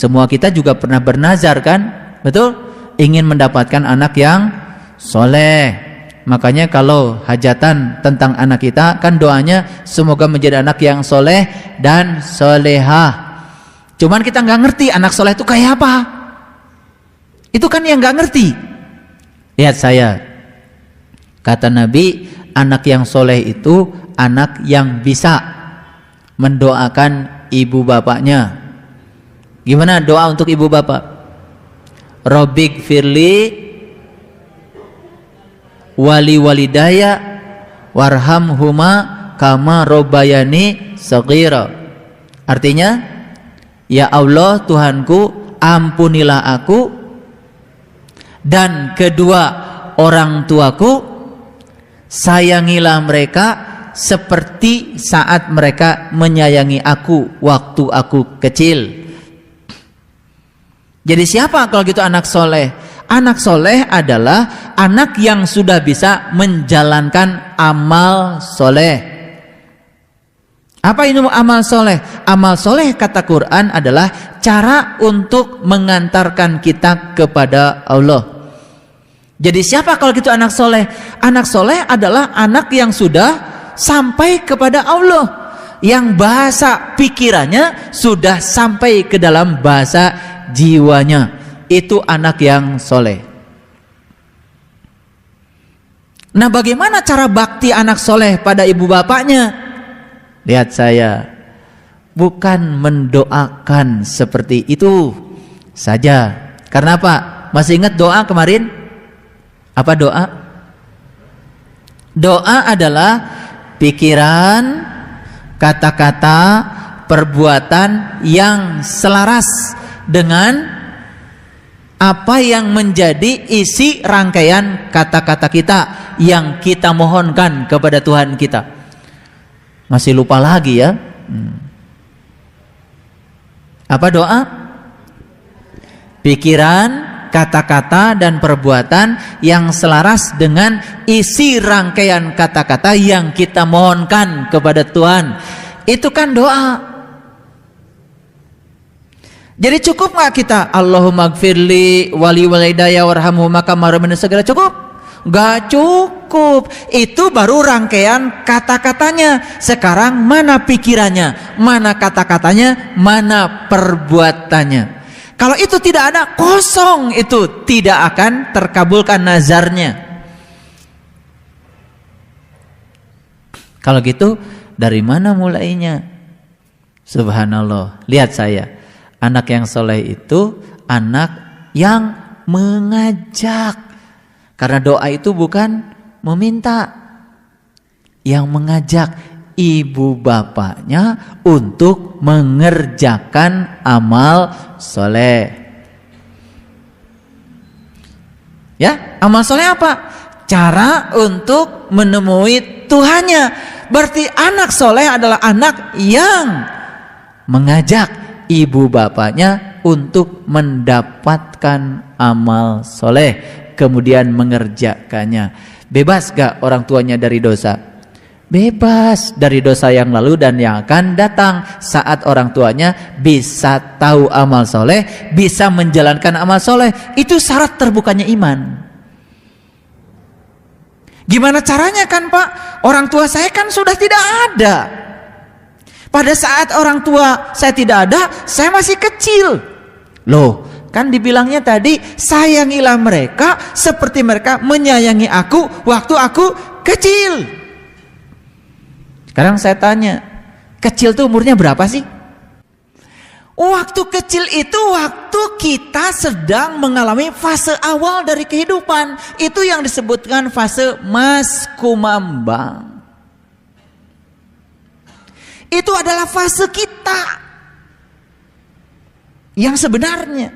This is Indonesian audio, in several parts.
Semua kita juga pernah bernazar kan? Betul? Ingin mendapatkan anak yang soleh. Makanya kalau hajatan tentang anak kita kan doanya semoga menjadi anak yang soleh dan solehah. Cuman kita nggak ngerti anak soleh itu kayak apa. Itu kan yang nggak ngerti. Lihat saya, kata Nabi, anak yang soleh itu anak yang bisa mendoakan ibu bapaknya. Gimana doa untuk ibu bapak? Robbik firli wali walidaya warhamhuma kama robbayani shaghira. Artinya, ya Allah Tuhanku, ampunilah aku dan kedua orang tuaku, sayangilah mereka seperti saat mereka menyayangi aku waktu aku kecil. Jadi siapa kalau gitu anak soleh? Anak soleh adalah anak yang sudah bisa menjalankan amal soleh. Apa itu amal soleh? Amal soleh kata Quran adalah cara untuk mengantarkan kita kepada Allah. Jadi siapa kalau gitu anak soleh? Anak soleh adalah anak yang sudah sampai kepada Allah, yang bahasa pikirannya sudah sampai ke dalam bahasa jiwanya. Itu anak yang soleh. Nah, bagaimana cara bakti anak soleh pada ibu bapaknya? Lihat saya, bukan mendoakan seperti itu saja. Karena apa? Masih ingat doa kemarin? Apa doa? Doa adalah pikiran, kata-kata, perbuatan yang selaras dengan apa yang menjadi isi rangkaian kata-kata kita yang kita mohonkan kepada Tuhan kita. Masih lupa lagi ya? Apa doa? Pikiran, kata-kata dan perbuatan yang selaras dengan isi rangkaian kata-kata yang kita mohonkan kepada Tuhan. Itu kan doa. Jadi cukup nggak kita Allahumma gfirli wali walidaya warhamhuma kama rabbayani shaghira? Cukup? Nggak cukup. Itu baru rangkaian kata-katanya. Sekarang mana pikirannya, mana kata-katanya, mana perbuatannya. Kalau itu tidak ada, kosong, itu tidak akan terkabulkan nazarnya. Kalau gitu dari mana mulainya? Subhanallah. Lihat saya, anak yang soleh itu anak yang mengajak. Karena doa itu bukan meminta. Yang mengajak ibu bapaknya untuk mengerjakan amal soleh. Ya, amal soleh apa? Cara untuk menemui Tuhannya. Berarti anak soleh adalah anak yang mengajak ibu bapaknya untuk mendapatkan amal soleh, kemudian mengerjakannya. Bebas gak orang tuanya dari dosa? Bebas dari dosa yang lalu dan yang akan datang. Saat orang tuanya bisa tahu amal soleh, bisa menjalankan amal soleh, itu syarat terbukanya iman. Gimana caranya kan Pak? Orang tua saya kan sudah tidak ada. Pada saat orang tua saya tidak ada, saya masih kecil. Loh, kan dibilangnya tadi, sayangilah mereka seperti mereka menyayangi aku waktu aku kecil. Sekarang saya tanya, kecil tuh umurnya berapa sih? Waktu kecil itu waktu kita sedang mengalami fase awal dari kehidupan. Itu yang disebutkan fase mas kumambang. Itu adalah fase kita yang sebenarnya.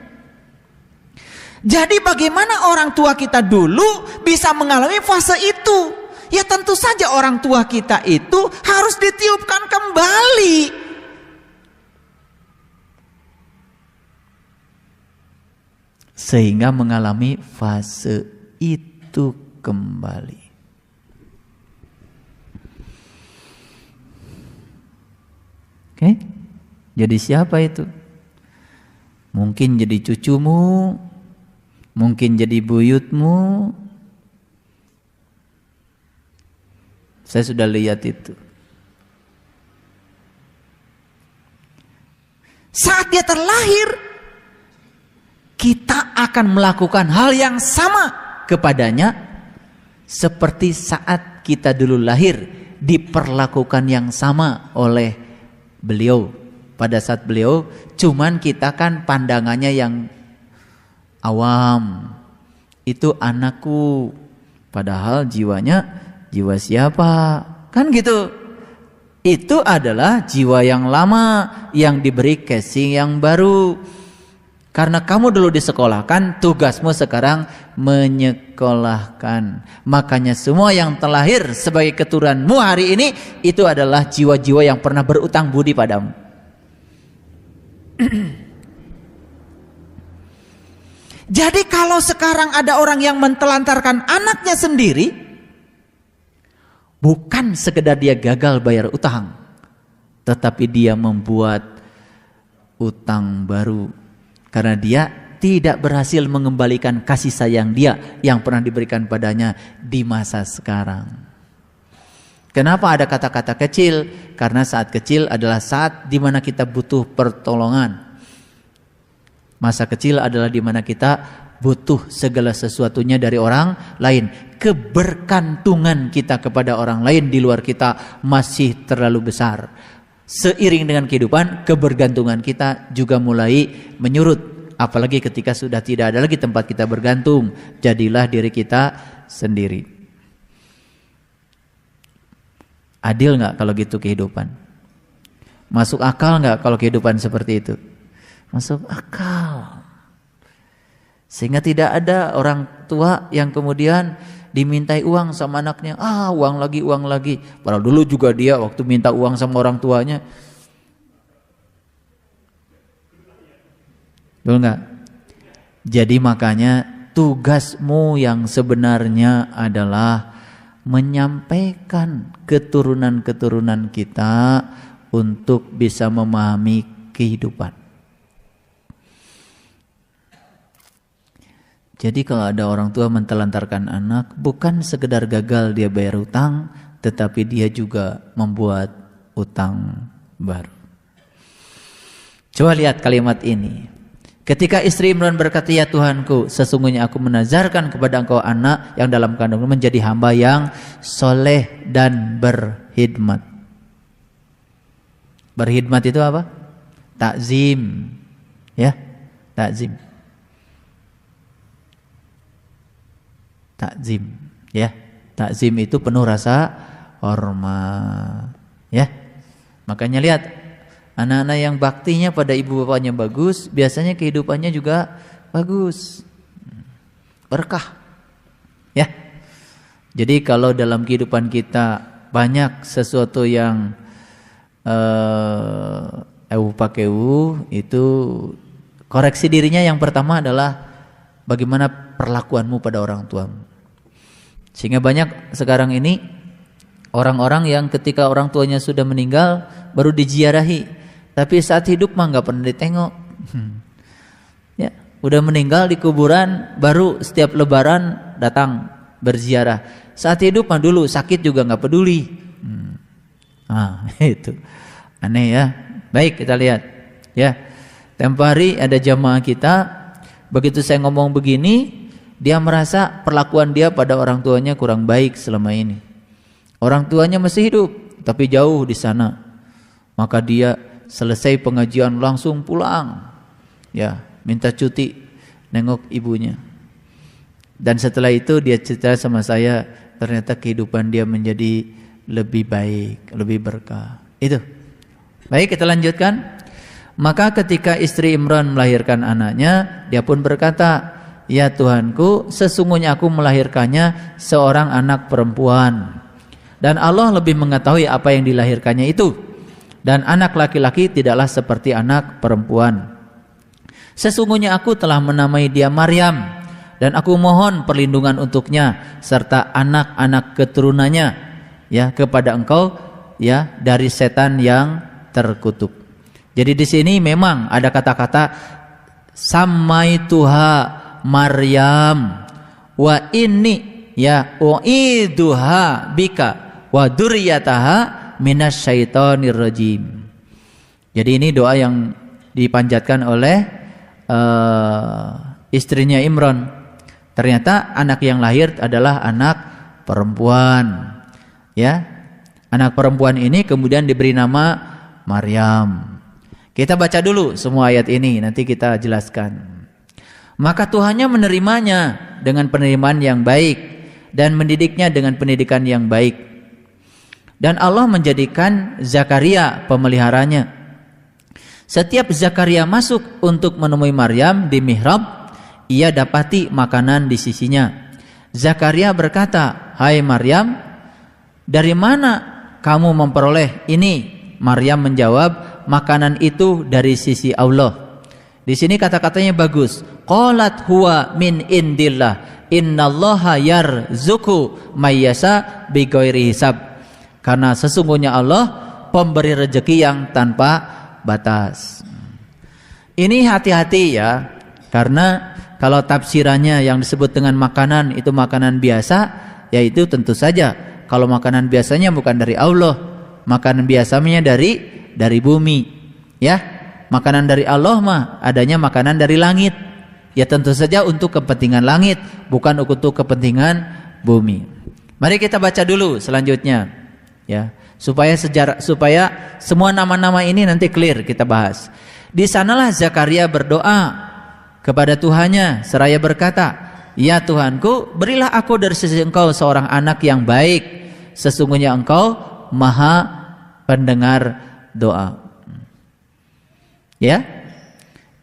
Jadi bagaimana orang tua kita dulu bisa mengalami fase itu? Ya tentu saja orang tua kita itu harus ditiupkan kembali. Sehingga mengalami fase itu kembali. Oke? Jadi siapa itu? Mungkin jadi cucumu, mungkin jadi buyutmu. Saya sudah lihat itu. Saat dia terlahir, kita akan melakukan hal yang sama kepadanya seperti saat kita dulu lahir diperlakukan yang sama oleh beliau. Pada saat beliau, cuman kita kan pandangannya yang awam. Itu anakku, padahal jiwanya jiwa siapa? Kan gitu. Itu adalah jiwa yang lama yang diberi casing yang baru. Karena kamu dulu disekolahkan, tugasmu sekarang menyekolahkan. Makanya semua yang terlahir sebagai keturunanmu hari ini, itu adalah jiwa-jiwa yang pernah berutang budi padamu. Jadi kalau sekarang ada orang yang mentelantarkan anaknya sendiri, bukan sekedar dia gagal bayar utang, tetapi dia membuat utang baru. Karena dia tidak berhasil mengembalikan kasih sayang dia yang pernah diberikan padanya di masa sekarang. Kenapa ada kata-kata kecil? Karena saat kecil adalah saat di mana kita butuh pertolongan. Masa kecil adalah di mana kita butuh segala sesuatunya dari orang lain. Kebergantungan kita kepada orang lain di luar kita masih terlalu besar. Seiring dengan kehidupan, kebergantungan kita juga mulai menyurut. Apalagi ketika sudah tidak ada lagi tempat kita bergantung, jadilah diri kita sendiri. Adil nggak kalau gitu kehidupan? Masuk akal nggak kalau kehidupan seperti itu? Masuk akal. Sehingga tidak ada orang tua yang kemudian dimintai uang sama anaknya. Uang lagi. Padahal dulu juga dia waktu minta uang sama orang tuanya. Betul nggak? Jadi makanya tugasmu yang sebenarnya adalah menyampaikan keturunan-keturunan kita untuk bisa memahami kehidupan. Jadi kalau ada orang tua mentelantarkan anak, bukan sekedar gagal dia bayar utang, tetapi dia juga membuat utang baru. Coba lihat kalimat ini. Ketika istri Imran berkata, ya Tuhanku, sesungguhnya aku menazarkan kepada engkau anak yang dalam kandungan menjadi hamba yang soleh dan berkhidmat. Berkhidmat itu apa? Takzim. Ya, takzim. Takzim. Ya, takzim itu penuh rasa hormat. Ya, makanya lihat. Anak-anak yang baktinya pada ibu bapaknya bagus, biasanya kehidupannya juga bagus. Berkah. Ya. Jadi kalau dalam kehidupan kita banyak sesuatu yang itu koreksi dirinya yang pertama adalah bagaimana perlakuanmu pada orang tuamu. Sehingga banyak sekarang ini orang-orang yang ketika orang tuanya sudah meninggal baru diziarahi. Tapi saat hidup mah nggak pernah ditengok. Ya, udah meninggal di kuburan, baru setiap lebaran datang berziarah. Saat hidup mah dulu sakit juga nggak peduli. Itu aneh ya. Baik, kita lihat. Ya, tempo hari ada jamaah kita, begitu saya ngomong begini, dia merasa perlakuan dia pada orang tuanya kurang baik selama ini. Orang tuanya masih hidup, tapi jauh di sana. Maka dia selesai pengajian langsung pulang, ya, minta cuti nengok ibunya. Dan setelah itu dia cerita sama saya, ternyata kehidupan dia menjadi lebih baik, lebih berkah. Itu. Baik, kita lanjutkan. Maka ketika istri Imran melahirkan anaknya, dia pun berkata, ya Tuhanku, sesungguhnya aku melahirkannya seorang anak perempuan, dan Allah lebih mengetahui apa yang dilahirkannya itu. Dan anak laki-laki tidaklah seperti anak perempuan. Sesungguhnya aku telah menamai dia Maryam, dan aku mohon perlindungan untuknya serta anak-anak keturunannya, ya, kepada engkau, ya, dari setan yang terkutuk. Jadi di sini memang ada kata-kata Samaituha Maryam wa inni ya uiduha bika wa dzurriyyataha minasyaitonir rajim. Jadi ini doa yang dipanjatkan oleh istrinya Imran. Ternyata anak yang lahir adalah anak perempuan. Ya. Anak perempuan ini kemudian diberi nama Maryam. Kita baca dulu semua ayat ini, nanti kita jelaskan. Maka Tuhannya menerimanya dengan penerimaan yang baik dan mendidiknya dengan pendidikan yang baik. Dan Allah menjadikan Zakaria pemeliharanya. Setiap Zakaria masuk untuk menemui Maryam di mihrab, ia dapati makanan di sisinya. Zakaria berkata, "Hai Maryam, dari mana kamu memperoleh ini?" Maryam menjawab, "Makanan itu dari sisi Allah." Di sini kata-katanya bagus. Qalat huwa min indillah. Innallaha yarzuqu may yasha bighairi hisab. Karena sesungguhnya Allah pemberi rezeki yang tanpa batas. Ini hati-hati ya. Karena kalau tafsirannya yang disebut dengan makanan itu makanan biasa, yaitu tentu saja kalau makanan biasanya bukan dari Allah, makanan biasanya dari bumi, ya. Makanan dari Allah mah adanya makanan dari langit. Ya tentu saja untuk kepentingan langit, bukan untuk kepentingan bumi. Mari kita baca dulu selanjutnya, ya, supaya semua nama-nama ini nanti clear kita bahas. Di sanalah Zakaria berdoa kepada Tuhannya seraya berkata, "Ya Tuhanku, berilah aku dari sisi Engkau seorang anak yang baik. Sesungguhnya Engkau Maha pendengar doa." Ya.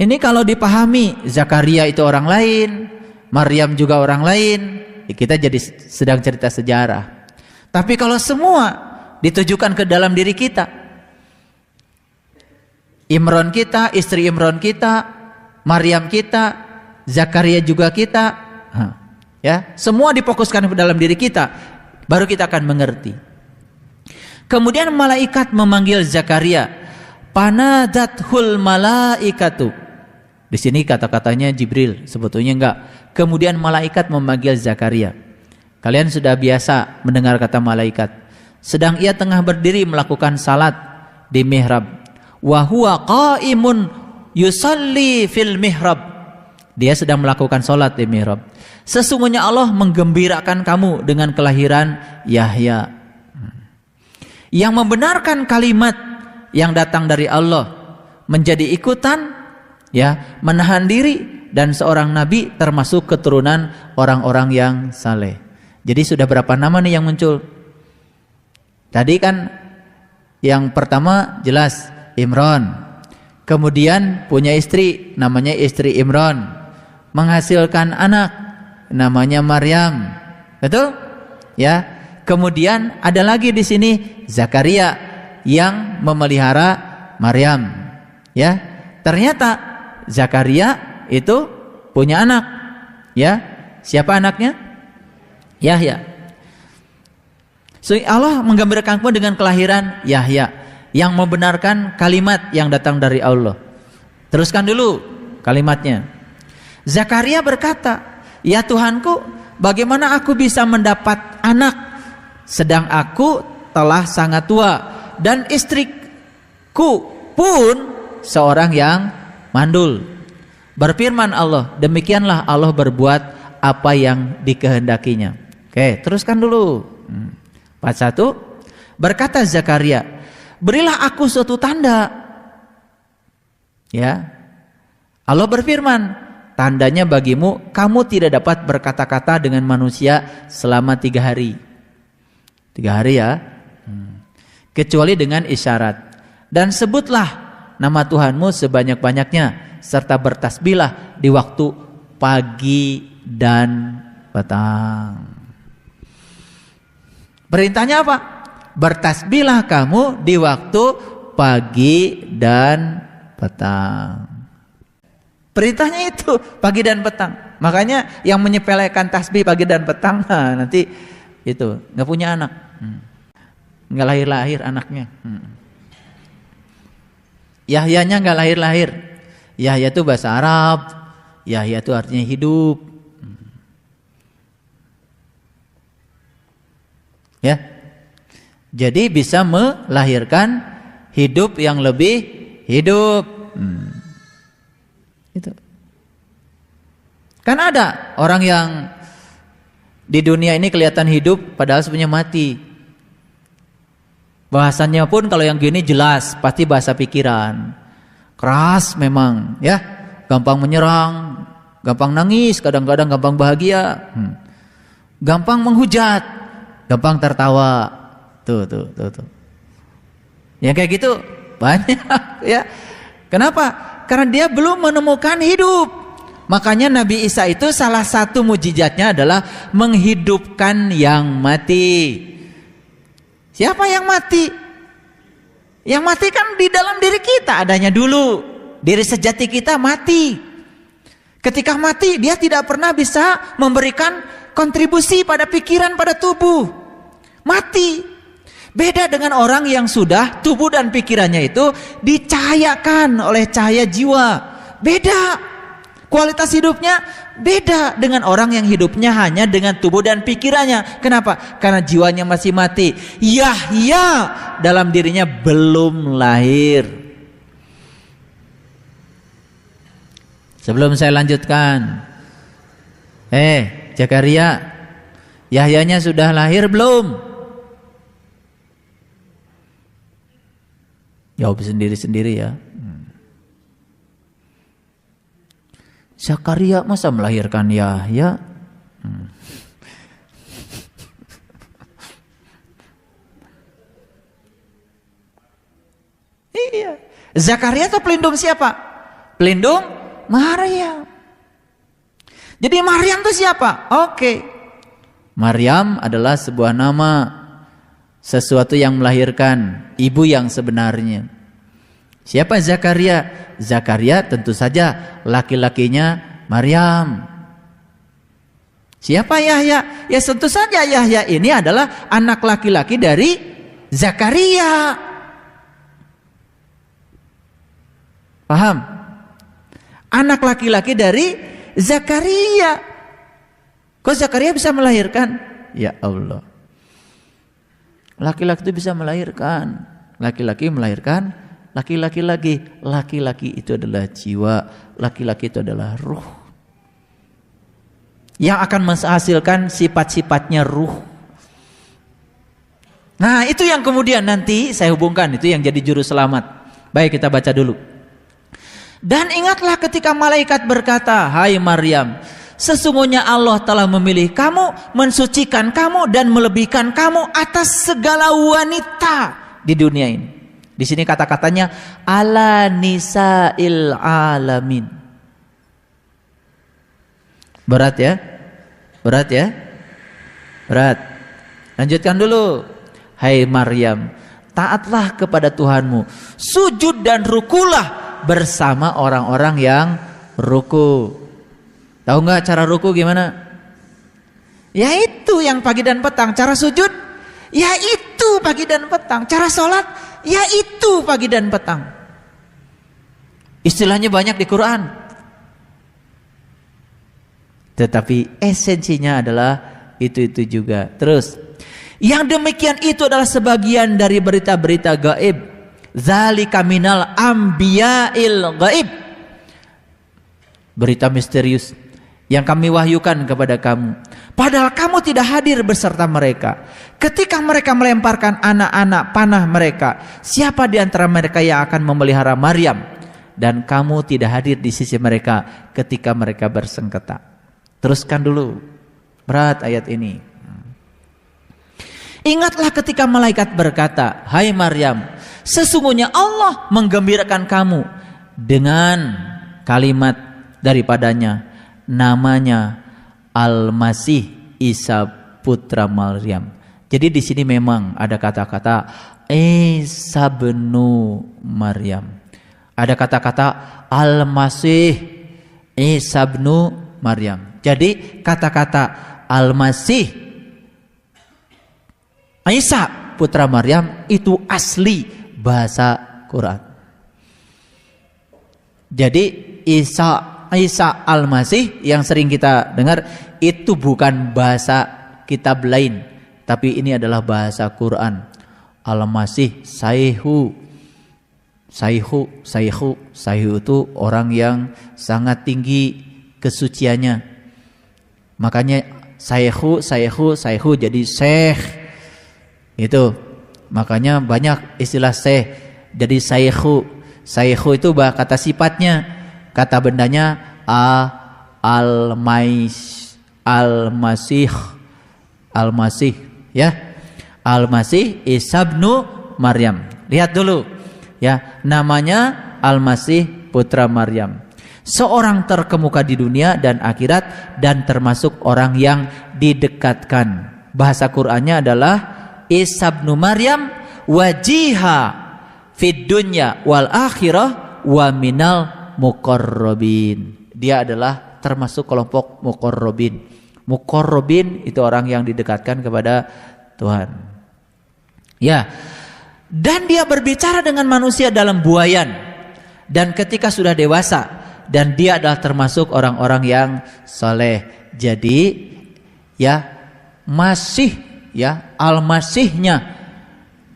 Ini kalau dipahami Zakaria itu orang lain, Maryam juga orang lain, ya kita jadi sedang cerita sejarah. Tapi kalau semua ditujukan ke dalam diri kita, Imran kita, istri Imran kita, Maryam kita, Zakaria juga kita, ya, semua difokuskan ke dalam diri kita, baru kita akan mengerti. Kemudian malaikat memanggil Zakaria. Panadathul malaikatu. Di sini kata-katanya Jibril, sebetulnya enggak. Kemudian malaikat memanggil Zakaria. Kalian sudah biasa mendengar kata malaikat. Sedang ia tengah berdiri melakukan salat di mihrab. Wa huwa qaimun yusalli fil mihrab. Dia sedang melakukan salat di mihrab. Sesungguhnya Allah menggembirakan kamu dengan kelahiran Yahya, yang membenarkan kalimat yang datang dari Allah, menjadi ikutan, ya, menahan diri, dan seorang nabi termasuk keturunan orang-orang yang saleh. Jadi sudah berapa nama nih yang muncul? Tadi kan yang pertama jelas Imran, kemudian punya istri namanya istri Imran, menghasilkan anak namanya Maryam, betul? Ya. Kemudian ada lagi di sini Zakaria yang memelihara Maryam, ya. Ternyata Zakaria itu punya anak, ya. Siapa anaknya? Yahya. So, Allah menggembirakanmu dengan kelahiran Yahya, yang membenarkan kalimat yang datang dari Allah. Teruskan dulu kalimatnya. Zakaria berkata, "Ya Tuhanku, bagaimana aku bisa mendapat anak sedang aku telah sangat tua dan istriku pun seorang yang mandul?" Berfirman Allah, demikianlah Allah berbuat apa yang dikehendakinya. Oke, teruskan dulu. 41. Berkata Zakaria, "Berilah aku suatu tanda." Ya. Allah berfirman, "Tandanya bagimu, kamu tidak dapat berkata-kata dengan manusia selama 3 hari." 3 hari ya. Kecuali dengan isyarat. Dan sebutlah nama Tuhanmu sebanyak-banyaknya, serta bertasbihlah di waktu pagi dan petang. Perintahnya apa? Bertasbihlah kamu di waktu pagi dan petang. Perintahnya itu pagi dan petang. Makanya yang menyepelekan tasbih pagi dan petang, nanti itu nggak punya anak. Nggak lahir-lahir anaknya. Yahyanya nggak lahir-lahir. Yahya itu bahasa Arab. Yahya itu artinya hidup. Ya. Jadi bisa melahirkan hidup yang lebih hidup. Itu. Kan ada orang yang di dunia ini kelihatan hidup padahal sebenarnya mati. Bahasanya pun kalau yang gini jelas, pasti bahasa pikiran. Keras memang, ya. Gampang menyerang, gampang nangis, kadang-kadang gampang bahagia. Gampang menghujat, gampang tertawa. Tuh. Yang kayak gitu banyak, ya. Kenapa? Karena dia belum menemukan hidup. Makanya Nabi Isa itu salah satu mujizatnya adalah menghidupkan yang mati. Siapa yang mati? Yang mati kan di dalam diri kita adanya dulu. Diri sejati kita mati. Ketika mati dia tidak pernah bisa memberikan kontribusi pada pikiran, pada tubuh. Mati. Beda dengan orang yang sudah tubuh dan pikirannya itu dicahayakan oleh cahaya jiwa. Beda. Kualitas hidupnya beda dengan orang yang hidupnya hanya dengan tubuh dan pikirannya. Kenapa? Karena jiwanya masih mati. Yahya dalam dirinya belum lahir. Sebelum saya lanjutkan, Zakaria, Yahyanya sudah lahir belum? Jawab sendiri-sendiri ya. Zakaria masa melahirkan Yahya? Iya. Zakaria itu pelindung siapa? Pelindung Maryam. Jadi Maryam itu siapa? Oke. Maryam adalah sebuah nama, sesuatu yang melahirkan, ibu yang sebenarnya. Siapa Zakaria? Zakaria tentu saja laki-lakinya Maryam. Siapa Yahya? Ya tentu saja Yahya ini adalah anak laki-laki dari Zakaria. Paham? Anak laki-laki dari Zakaria. Kok Zakaria bisa melahirkan? Ya Allah. Laki-laki itu bisa melahirkan. Laki-laki melahirkan laki-laki lagi. Laki-laki itu adalah jiwa, laki-laki itu adalah ruh yang akan menghasilkan sifat-sifatnya ruh. Nah, itu yang kemudian nanti saya hubungkan, itu yang jadi juru selamat. Baik, kita baca dulu. Dan ingatlah ketika malaikat berkata, "Hai Maryam, sesungguhnya Allah telah memilih kamu, mensucikan kamu dan melebihkan kamu atas segala wanita di dunia ini." Di sini kata-katanya ala nisa'il alamin. Berat ya? Berat ya? Berat. Lanjutkan dulu. Hai Maryam, taatlah kepada Tuhanmu, sujud dan rukulah bersama orang-orang yang ruku. Tahu nggak cara ruku gimana? Yaitu yang pagi dan petang. Cara sujud? Yaitu pagi dan petang. Cara sholat? Yaitu pagi dan petang. Istilahnya banyak di Quran, tetapi esensinya adalah itu juga. Terus, yang demikian itu adalah sebagian dari berita-berita gaib. Zalika minal ambiya'il gaib. Berita misterius yang kami wahyukan kepada kamu, padahal kamu tidak hadir beserta mereka ketika mereka melemparkan anak-anak panah mereka. Siapa di antara mereka yang akan memelihara Maryam? Dan kamu tidak hadir di sisi mereka ketika mereka bersengketa. Teruskan dulu, berat ayat ini. Ingatlah ketika malaikat berkata, "Hai Maryam, sesungguhnya Allah menggembirakan kamu dengan kalimat daripadanya, namanya Al-Masih Isa putra Maryam." Jadi di sini memang ada kata-kata Isa bin Maryam. Ada kata-kata Al-Masih Isa bin Maryam. Jadi kata-kata Al-Masih Isa putra Maryam itu asli bahasa Quran. Jadi Isa Al-Masih yang sering kita dengar itu bukan bahasa kitab lain, tapi ini adalah bahasa Quran. Al-Masih Sayhu itu orang yang sangat tinggi kesuciannya. Makanya Sayhu jadi syekh. Itu. Makanya banyak istilah syekh jadi Sayhu. Sayhu itu kata sifatnya, kata bendanya Al-Masih ya. Al-Masih Isa bin Maryam. Lihat dulu ya, namanya Al-Masih putra Maryam. Seorang terkemuka di dunia dan akhirat dan termasuk orang yang didekatkan. Bahasa Qur'annya adalah Isa bin Maryam wajiha fid dunya wal akhirah wa minal muqarrabin. Dia adalah termasuk kelompok muqarrabin. Muqarrabin itu orang yang didekatkan kepada Tuhan. Ya. Dan dia berbicara dengan manusia dalam buayan. Dan ketika sudah dewasa, dan dia adalah termasuk orang-orang yang soleh. Jadi ya masih ya Al-Masihnya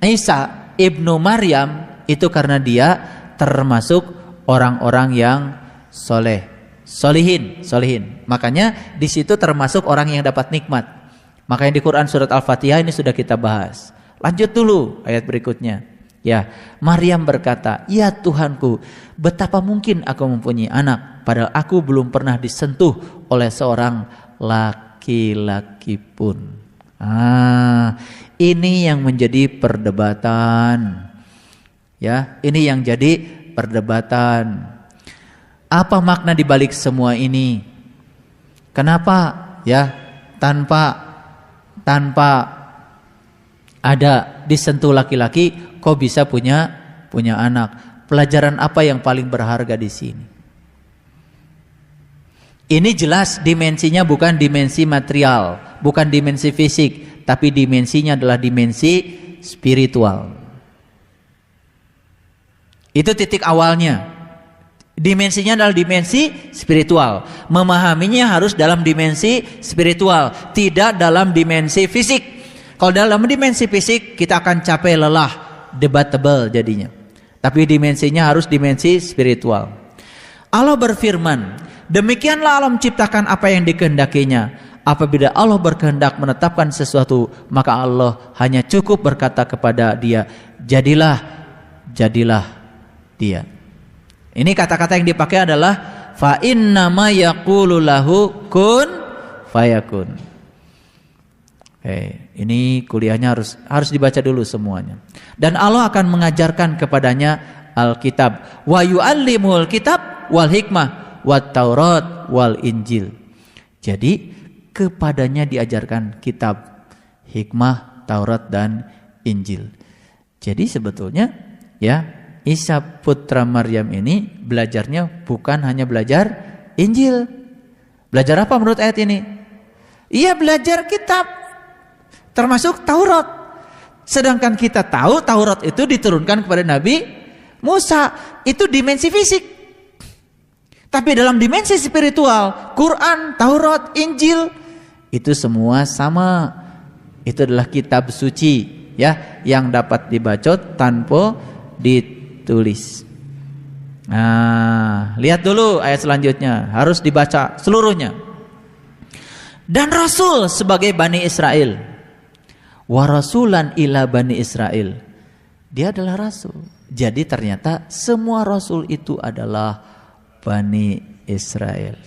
Isa ibnu Maryam itu karena dia termasuk orang-orang yang solihin. Makanya di situ termasuk orang yang dapat nikmat. Makanya di Quran surat Al-Fatihah ini sudah kita bahas. Lanjut dulu ayat berikutnya. Ya, Maryam berkata, "Ya Tuhanku, betapa mungkin aku mempunyai anak, padahal aku belum pernah disentuh oleh seorang laki-laki pun." Ini yang menjadi perdebatan. Ya, ini yang jadi perdebatan. Apa makna dibalik semua ini? Kenapa ya tanpa ada disentuh laki-laki kok bisa punya anak? Pelajaran apa yang paling berharga di sini? Ini jelas dimensinya bukan dimensi material, bukan dimensi fisik, tapi dimensinya adalah dimensi spiritual. Itu titik awalnya. Dimensinya adalah dimensi spiritual. Memahaminya harus dalam dimensi spiritual, tidak dalam dimensi fisik. Kalau dalam dimensi fisik kita akan capek lelah, debatable jadinya. Tapi dimensinya harus dimensi spiritual. Allah berfirman, "Demikianlah Allah menciptakan apa yang dikehendakinya. Apabila Allah berkehendak menetapkan sesuatu, maka Allah hanya cukup berkata kepada dia, jadilah dia." Ini kata-kata yang dipakai adalah fa innama yaqulu lahu kun fayakun. Ini kuliahnya harus dibaca dulu semuanya. Dan Allah akan mengajarkan kepadanya Alkitab, wa yu'allimul kitab wal hikmah wat Taurat wal Injil. Jadi kepadanya diajarkan kitab, hikmah, Taurat dan Injil. Jadi sebetulnya ya Isa putra Maryam ini belajarnya bukan hanya belajar Injil. Belajar apa menurut ayat ini? Ia belajar kitab, termasuk Taurat. Sedangkan kita tahu Taurat itu diturunkan kepada Nabi Musa. Itu dimensi fisik. Tapi dalam dimensi spiritual, Quran, Taurat, Injil, itu semua sama. Itu adalah kitab suci ya, yang dapat dibacot tanpa ditulis. Nah, lihat dulu ayat selanjutnya, harus dibaca seluruhnya. Dan Rasul sebagai Bani Israel, wa rasulan ila Bani Israel. Dia adalah Rasul. Jadi ternyata semua Rasul itu adalah Bani Israel.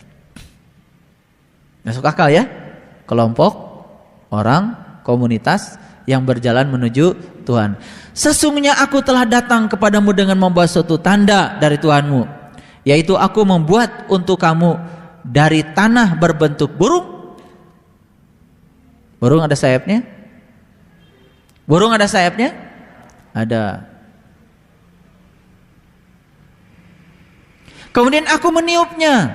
Masuk akal ya? Kelompok orang, komunitas yang berjalan menuju Tuhan. Sesungguhnya aku telah datang kepadamu dengan membawa suatu tanda dari Tuhanmu, yaitu aku membuat untuk kamu dari tanah berbentuk burung. Burung ada sayapnya? Burung ada sayapnya? Ada. Kemudian aku meniupnya.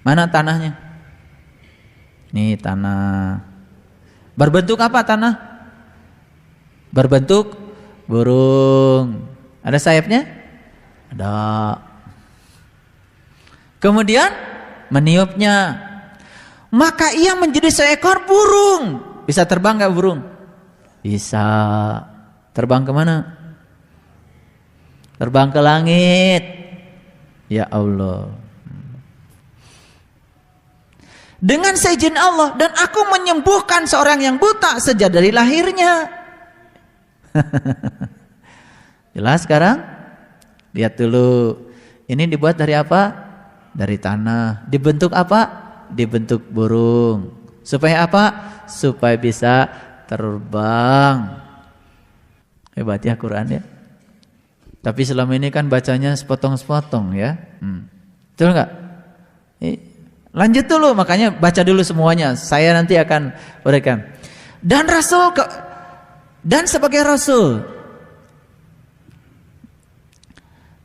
Mana tanahnya? Ini tanah. Berbentuk apa tanah? Berbentuk burung. Ada sayapnya? Ada. Kemudian meniupnya. Maka ia menjadi seekor burung. Bisa terbang gak burung? Bisa. Terbang kemana? Terbang ke langit. Ya Allah. Dengan seizin Allah, dan aku menyembuhkan seorang yang buta sejak dari lahirnya. Jelas sekarang? Lihat dulu. Ini dibuat dari apa? Dari tanah. Dibentuk apa? Dibentuk burung. Supaya apa? Supaya bisa terbang. Hebat ya Quran ya. Tapi selama ini kan bacanya sepotong-sepotong ya. Betul nggak? Lanjut dulu, makanya baca dulu semuanya. Saya nanti akan berikan. Dan dan sebagai rasul,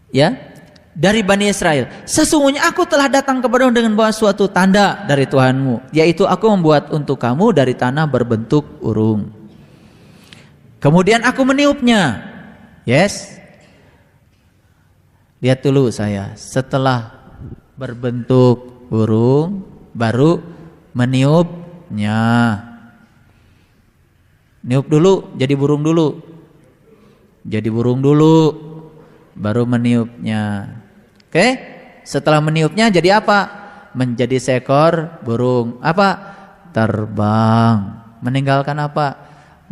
ya, dari Bani Israel. Sesungguhnya aku telah datang kepadamu dengan bawa suatu tanda dari Tuhanmu, yaitu aku membuat untuk kamu dari tanah berbentuk burung. Kemudian aku meniupnya. Yes. Lihat dulu saya. Setelah berbentuk burung, baru meniupnya. Niup dulu, jadi burung dulu. Jadi burung dulu, baru meniupnya. Oke? Setelah meniupnya jadi apa? Menjadi seekor burung. Apa? Terbang. Meninggalkan apa?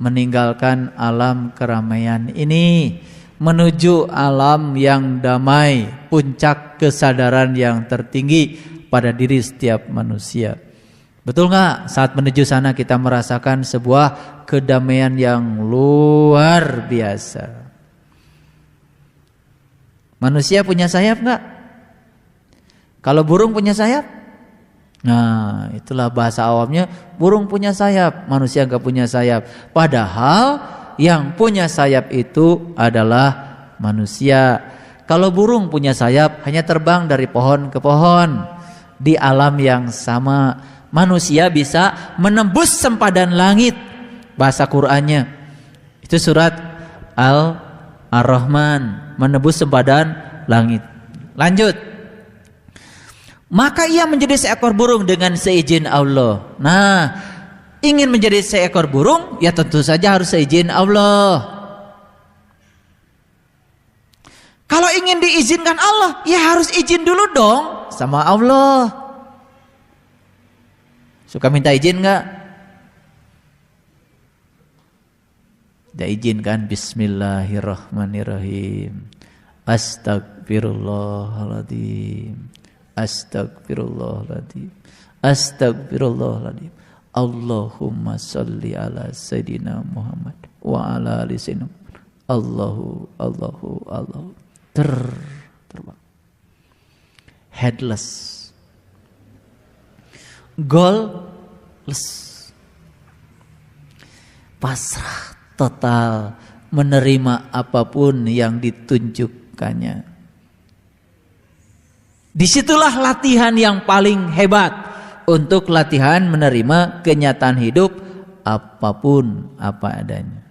Meninggalkan alam keramaian ini, menuju alam yang damai, puncak kesadaran yang tertinggi pada diri setiap manusia. Betul nggak? Saat menuju sana kita merasakan sebuah kedamaian yang luar biasa. Manusia punya sayap nggak? Kalau burung punya sayap? Nah, itulah bahasa awamnya, burung punya sayap, manusia nggak punya sayap. Padahal yang punya sayap itu adalah manusia. Kalau burung punya sayap, hanya terbang dari pohon ke pohon di alam yang sama. Manusia bisa menembus sempadan langit. Bahasa Qur'annya itu surat Ar-Rahman, menembus sempadan langit. Lanjut. Maka ia menjadi seekor burung dengan seizin Allah. Nah, ingin menjadi seekor burung, ya tentu saja harus seizin Allah. Kalau ingin diizinkan Allah, ya harus izin dulu dong sama Allah. Suka minta izin enggak? Tidak izin kan? Bismillahirrahmanirrahim. Astagfirullahaladzim. Astagfirullahaladzim. Astagfirullahaladzim. Allahumma salli ala Sayyidina Muhammad wa ala ali Sayyidina Muhammad. Allahu. Terbang. Headless. Goalless. Pasrah total, menerima apapun yang ditunjukkannya. Disitulah latihan yang paling hebat untuk latihan menerima kenyataan hidup apapun apa adanya.